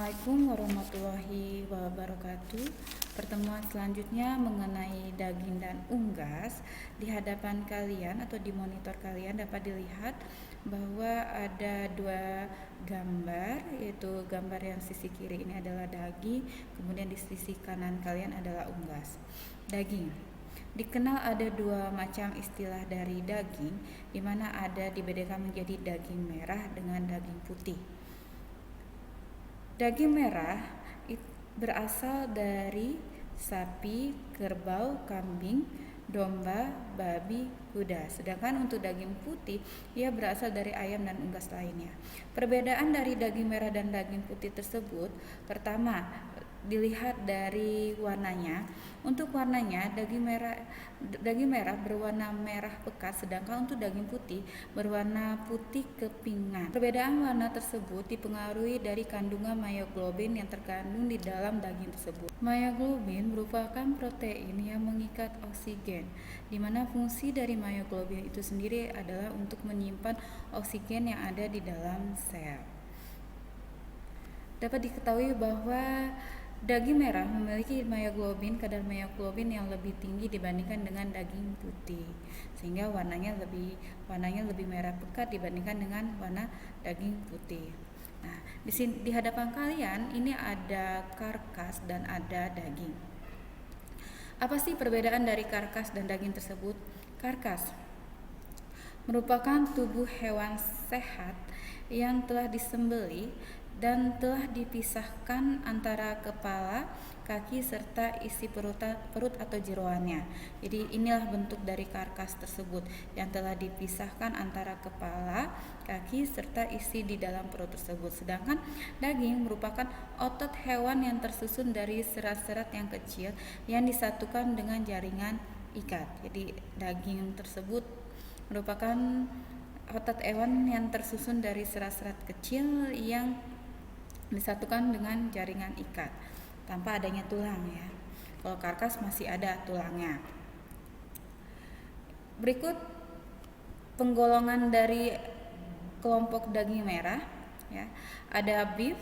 Assalamualaikum warahmatullahi wabarakatuh. Pertemuan selanjutnya mengenai daging dan unggas. Di hadapan kalian atau di monitor kalian dapat dilihat bahwa ada dua gambar, yaitu gambar yang sisi kiri ini adalah daging, kemudian di sisi kanan kalian adalah unggas. Daging dikenal ada dua macam istilah dari daging, di mana ada dibedakan menjadi daging merah dengan daging putih. Daging merah berasal dari sapi, kerbau, kambing, domba, babi, kuda. Sedangkan untuk daging putih, ia berasal dari ayam dan unggas lainnya. Perbedaan dari daging merah dan daging putih tersebut, pertama, dilihat dari warnanya. Untuk warnanya, daging merah berwarna merah pekat, sedangkan untuk daging putih berwarna putih kepingan. Perbedaan warna tersebut dipengaruhi dari kandungan myoglobin yang terkandung di dalam daging tersebut. Myoglobin merupakan protein yang mengikat oksigen, di mana fungsi dari myoglobin itu sendiri adalah untuk menyimpan oksigen yang ada di dalam sel. Dapat diketahui bahwa daging merah memiliki kadar myoglobin yang lebih tinggi dibandingkan dengan daging putih, sehingga warnanya lebih merah pekat dibandingkan dengan warna daging putih. Nah, di hadapan kalian ini ada karkas dan ada daging. Apa sih perbedaan dari karkas dan daging tersebut? Karkas merupakan tubuh hewan sehat yang telah disembelih dan telah dipisahkan antara kepala, kaki, serta isi perut atau jeroannya. Jadi inilah bentuk dari karkas tersebut yang telah dipisahkan antara kepala, kaki, serta isi di dalam perut tersebut. Sedangkan daging merupakan otot hewan yang tersusun dari serat-serat yang kecil yang disatukan dengan jaringan ikat. Jadi daging tersebut merupakan otot hewan yang tersusun dari serat-serat kecil yang disatukan dengan jaringan ikat tanpa adanya tulang ya. Kalau karkas masih ada tulangnya. Berikut penggolongan dari kelompok daging merah ya. Ada beef.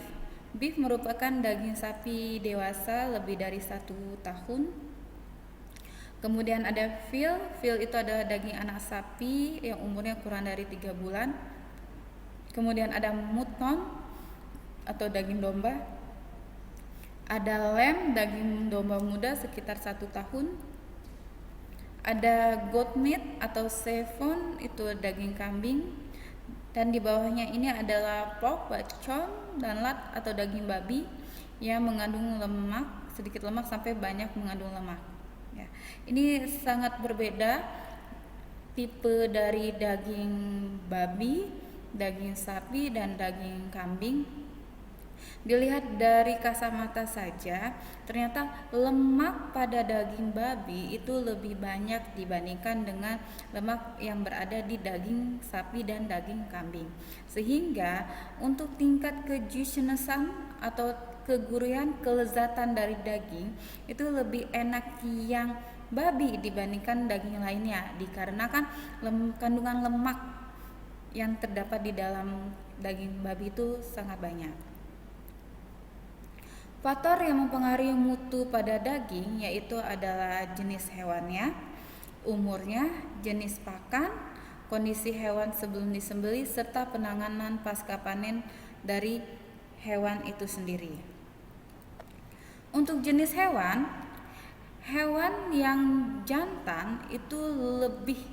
Beef merupakan daging sapi dewasa lebih dari 1 tahun. Kemudian ada veal. Veal itu adalah daging anak sapi yang umurnya kurang dari 3 bulan. Kemudian ada mutton atau daging domba. Ada lamb, daging domba muda sekitar 1 tahun. Ada goat meat atau saffron, itu daging kambing. Dan di bawahnya ini adalah pork, bacon, dan lat atau daging babi yang mengandung lemak, sedikit lemak sampai banyak mengandung lemak ya. Ini sangat berbeda tipe dari daging babi, daging sapi, dan daging kambing. Dilihat dari kasamata saja, ternyata lemak pada daging babi itu lebih banyak dibandingkan dengan lemak yang berada di daging sapi dan daging kambing. Sehingga untuk tingkat kejuicenessan atau kegurihan, kelezatan dari daging itu lebih enak yang babi dibandingkan daging lainnya, dikarenakan kandungan lemak yang terdapat di dalam daging babi itu sangat banyak. Faktor yang mempengaruhi mutu pada daging yaitu adalah jenis hewannya, umurnya, jenis pakan, kondisi hewan sebelum disembelih, serta penanganan pasca panen dari hewan itu sendiri. Untuk jenis hewan yang jantan itu lebih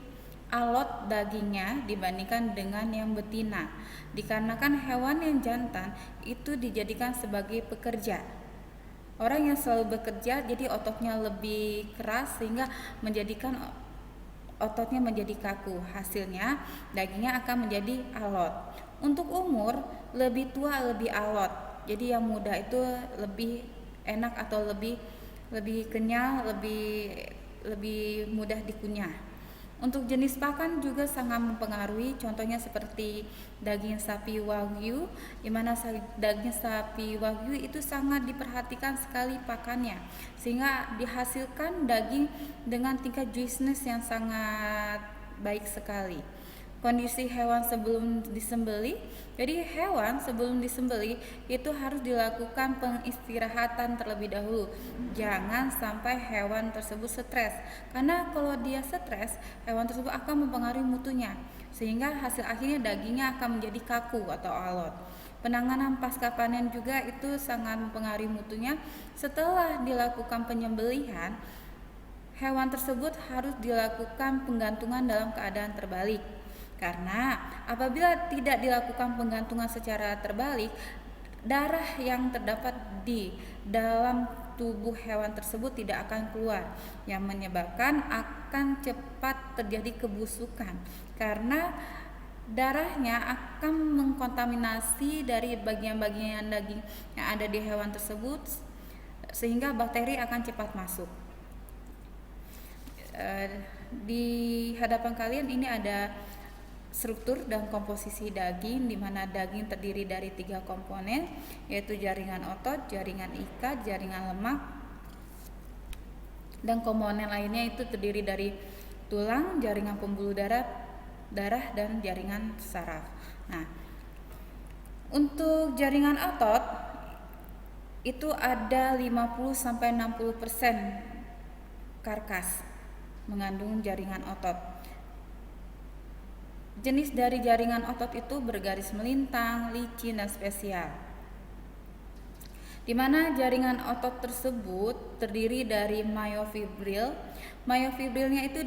alot dagingnya dibandingkan dengan yang betina, dikarenakan hewan yang jantan itu dijadikan sebagai pekerja. Orang yang selalu bekerja, jadi ototnya lebih keras sehingga menjadikan ototnya menjadi kaku. Hasilnya dagingnya akan menjadi alot. Untuk umur, lebih tua lebih alot. Jadi yang muda itu lebih enak atau lebih kenyal, lebih mudah dikunyah. Untuk jenis pakan juga sangat mempengaruhi, contohnya seperti daging sapi wagyu, di mana daging sapi wagyu itu sangat diperhatikan sekali pakannya, sehingga dihasilkan daging dengan tingkat juiciness yang sangat baik sekali. kondisi hewan sebelum disembelih. Jadi hewan sebelum disembelih itu harus dilakukan pengistirahatan terlebih dahulu. Jangan sampai hewan tersebut stres, karena kalau dia stres, hewan tersebut akan mempengaruhi mutunya, sehingga hasil akhirnya dagingnya akan menjadi kaku atau alot. Penanganan pasca panen juga itu sangat mempengaruhi mutunya. Setelah dilakukan penyembelihan, hewan tersebut harus dilakukan penggantungan dalam keadaan terbalik. Karena apabila tidak dilakukan penggantungan secara terbalik, darah yang terdapat di dalam tubuh hewan tersebut tidak akan keluar, yang menyebabkan akan cepat terjadi kebusukan, karena darahnya akan mengkontaminasi dari bagian-bagian daging yang ada di hewan tersebut, sehingga bakteri akan cepat masuk. Di hadapan kalian ini ada struktur dan komposisi daging, di mana daging terdiri dari 3 komponen, yaitu jaringan otot, jaringan ikat, jaringan lemak, dan komponen lainnya itu terdiri dari tulang, jaringan pembuluh darah, dan jaringan saraf. Nah, untuk jaringan otot itu ada 50-60% karkas mengandung jaringan otot. Jenis dari jaringan otot itu bergaris melintang, licin, dan spesial. Di mana jaringan otot tersebut terdiri dari myofibril. Myofibrilnya itu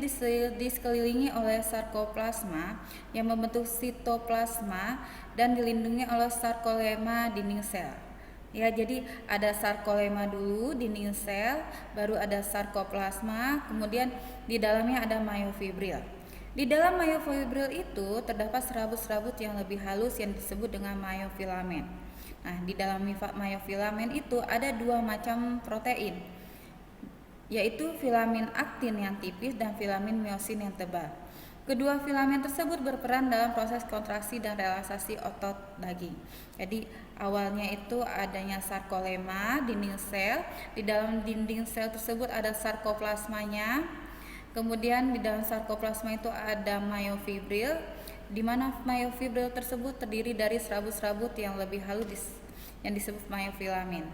disekelilingi oleh sarkoplasma yang membentuk sitoplasma dan dilindungi oleh sarkolema dinding sel. Ya, jadi ada sarkolema dulu, dinding sel, baru ada sarkoplasma, kemudian di dalamnya ada myofibril. Di dalam myofibril itu terdapat serabut-serabut yang lebih halus yang disebut dengan myofilamen. Nah, di dalam myofilamen itu ada 2 macam protein, yaitu filamen aktin yang tipis dan filamen myosin yang tebal. Kedua filamen tersebut berperan dalam proses kontraksi dan relaksasi otot daging. Jadi awalnya itu adanya sarkolema, dinding sel. Di dalam dinding sel tersebut ada sarkoplasmanya. Kemudian di dalam sarkoplasma itu ada myofibril, di mana myofibril tersebut terdiri dari serabut-serabut yang lebih halus yang disebut myofilamen.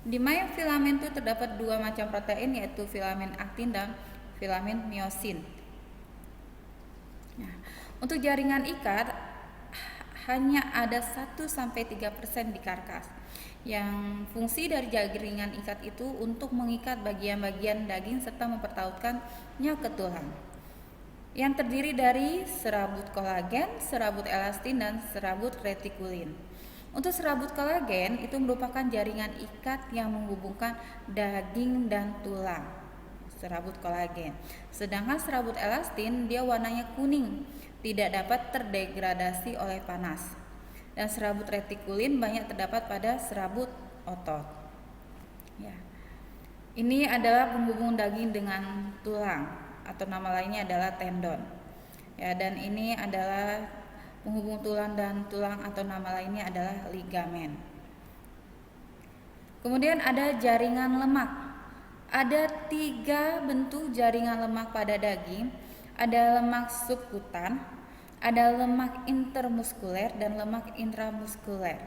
Di myofilamen itu terdapat 2 macam protein, yaitu filamen aktin dan filamen myosin. Nah, untuk jaringan ikat hanya ada 1-3% di karkas. Yang fungsi dari jaringan ikat itu untuk mengikat bagian-bagian daging serta mempertautkannya ke tulang, yang terdiri dari serabut kolagen, serabut elastin, dan serabut retikulin. Untuk serabut kolagen itu merupakan jaringan ikat yang menghubungkan daging dan tulang, serabut kolagen. Sedangkan serabut elastin dia warnanya kuning, tidak dapat terdegradasi oleh panas. Dan serabut retikulin banyak terdapat pada serabut otot. Ya. Ini adalah penghubung daging dengan tulang, atau nama lainnya adalah tendon. Ya, dan ini adalah penghubung tulang dan tulang, atau nama lainnya adalah ligamen. Kemudian ada jaringan lemak. Ada 3 bentuk jaringan lemak pada daging. Ada lemak subkutan, ada lemak intermuskuler, dan lemak intramuskuler.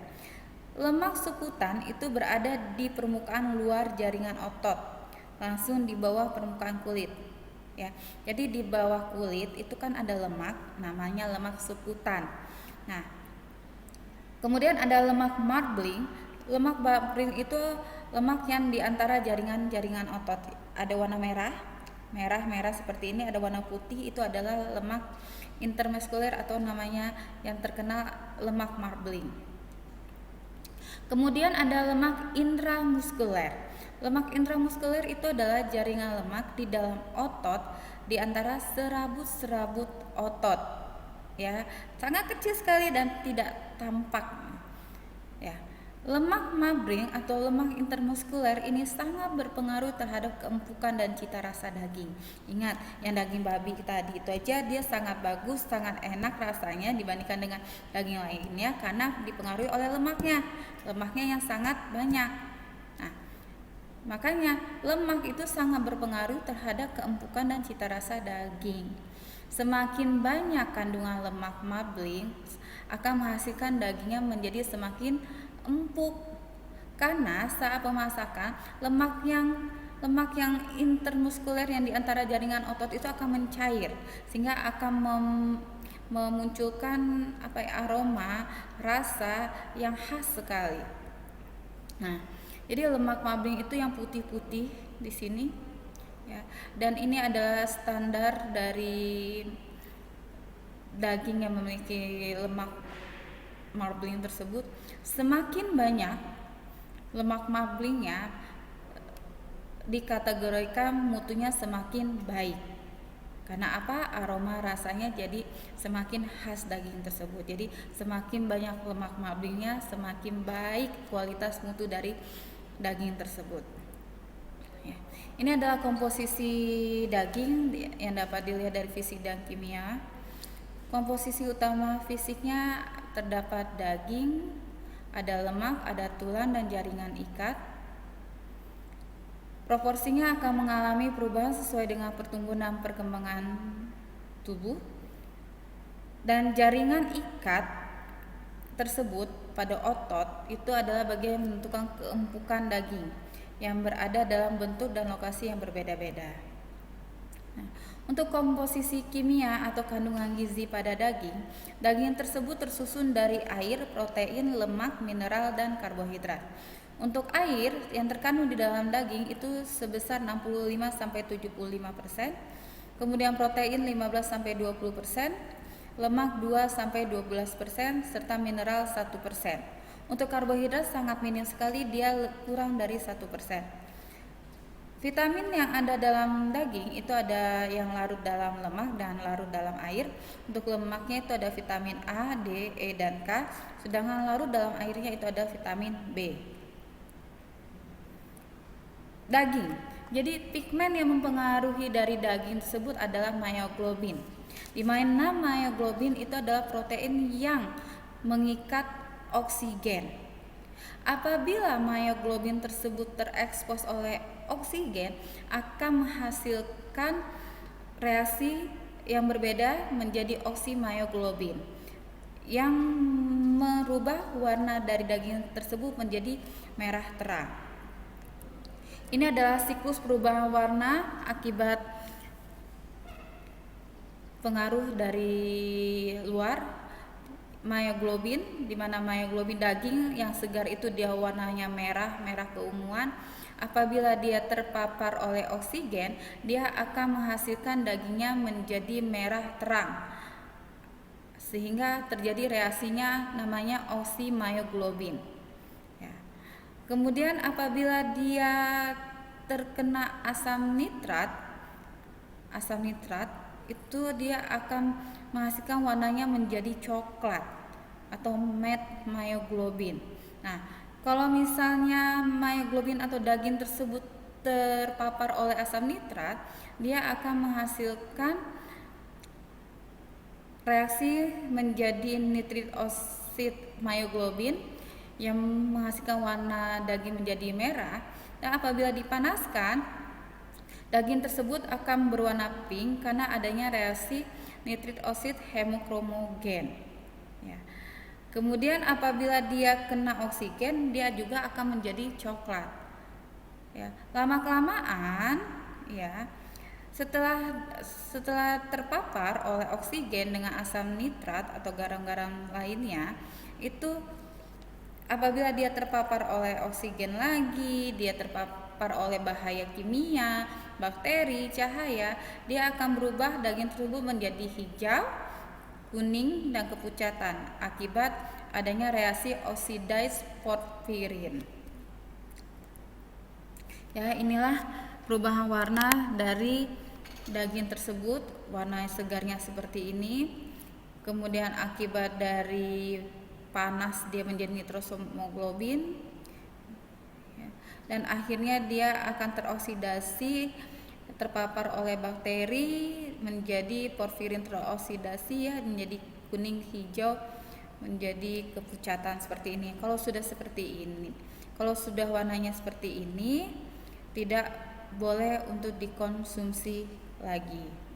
Lemak subkutan itu berada di permukaan luar jaringan otot, langsung di bawah permukaan kulit. Ya, jadi di bawah kulit itu kan ada lemak, namanya lemak subkutan. Nah, kemudian ada lemak marbling. Lemak marbling itu lemak yang di antara jaringan-jaringan otot. Ada warna merah seperti ini, ada warna putih, itu adalah lemak intermuskuler atau namanya yang terkenal lemak marbling. Kemudian ada lemak intramuskuler. Lemak intramuskuler itu adalah jaringan lemak di dalam otot di antara serabut-serabut otot. Ya, sangat kecil sekali dan tidak tampak. Ya. Lemak marbling atau lemak intermuskuler ini sangat berpengaruh terhadap keempukan dan cita rasa daging. Ingat, yang daging babi tadi itu aja dia sangat bagus, sangat enak rasanya dibandingkan dengan daging lainnya karena dipengaruhi oleh lemaknya yang sangat banyak. Nah, makanya lemak itu sangat berpengaruh terhadap keempukan dan cita rasa daging. Semakin banyak kandungan lemak marbling akan menghasilkan dagingnya menjadi semakin empuk, karena saat pemasakan lemak yang intermuskuler yang di antara jaringan otot itu akan mencair, sehingga akan memunculkan aroma rasa yang khas sekali. Nah, jadi lemak marbling itu yang putih-putih di sini ya. Dan ini adalah standar dari daging yang memiliki lemak marbling tersebut. Semakin banyak lemak marblingnya, dikategorikan mutunya semakin baik. Karena apa? Aroma rasanya jadi semakin khas daging tersebut. Jadi semakin banyak lemak marblingnya, semakin baik kualitas mutu dari daging tersebut. Ya. Ini adalah komposisi daging yang dapat dilihat dari fisik dan kimia. Komposisi utama fisiknya terdapat daging, ada lemak, ada tulang dan jaringan ikat. Proporsinya akan mengalami perubahan sesuai dengan pertumbuhan dan perkembangan tubuh. Dan jaringan ikat tersebut pada otot itu adalah bagian yang menentukan keempukan daging yang berada dalam bentuk dan lokasi yang berbeda-beda. Nah, untuk komposisi kimia atau kandungan gizi pada daging tersebut tersusun dari air, protein, lemak, mineral, dan karbohidrat. Untuk air yang terkandung di dalam daging itu sebesar 65-75%, kemudian protein 15-20%, lemak 2-12%, serta mineral 1%. Untuk karbohidrat sangat minim sekali, dia kurang dari 1%. Vitamin yang ada dalam daging itu ada yang larut dalam lemak dan larut dalam air. Untuk lemaknya itu ada vitamin A, D, E, dan K, sedangkan larut dalam airnya itu ada vitamin B. Daging. Jadi pigmen yang mempengaruhi dari daging tersebut adalah myoglobin. Di mana myoglobin itu adalah protein yang mengikat oksigen. Apabila myoglobin tersebut terekspos oleh oksigen, akan menghasilkan reaksi yang berbeda menjadi oksimyoglobin yang merubah warna dari daging tersebut menjadi merah terang. Ini adalah siklus perubahan warna akibat pengaruh dari luar myoglobin, di mana myoglobin daging yang segar itu dia warnanya merah keunguan. Apabila dia terpapar oleh oksigen, dia akan menghasilkan dagingnya menjadi merah terang, sehingga terjadi reaksinya namanya oksimyoglobin. Kemudian apabila dia terkena asam nitrat itu dia akan menghasilkan warnanya menjadi coklat atau matte myoglobin. Nah, kalau misalnya myoglobin atau daging tersebut terpapar oleh asam nitrat, dia akan menghasilkan reaksi menjadi nitrit oksid myoglobin yang menghasilkan warna daging menjadi merah. Dan apabila dipanaskan, daging tersebut akan berwarna pink karena adanya reaksi nitrit oksid hemokromogen. Ya. Kemudian apabila dia kena oksigen, dia juga akan menjadi coklat. Ya. Lama-kelamaan, ya, setelah terpapar oleh oksigen dengan asam nitrat atau garam-garam lainnya, itu apabila dia terpapar oleh oksigen lagi, dia terpapar oleh bahaya kimia, bakteri, cahaya, dia akan berubah daging tersebut menjadi hijau, kuning, dan kepucatan akibat adanya reaksi oxidase porfirin. Ya, inilah perubahan warna dari daging tersebut, warna segarnya seperti ini. Kemudian akibat dari panas dia menjadi nitrosomoglobin, dan akhirnya dia akan teroksidasi, terpapar oleh bakteri menjadi porfirin teroksidasi, ya, menjadi kuning, hijau, menjadi kepucatan seperti ini. Kalau sudah seperti ini, kalau sudah warnanya seperti ini, tidak boleh untuk dikonsumsi lagi.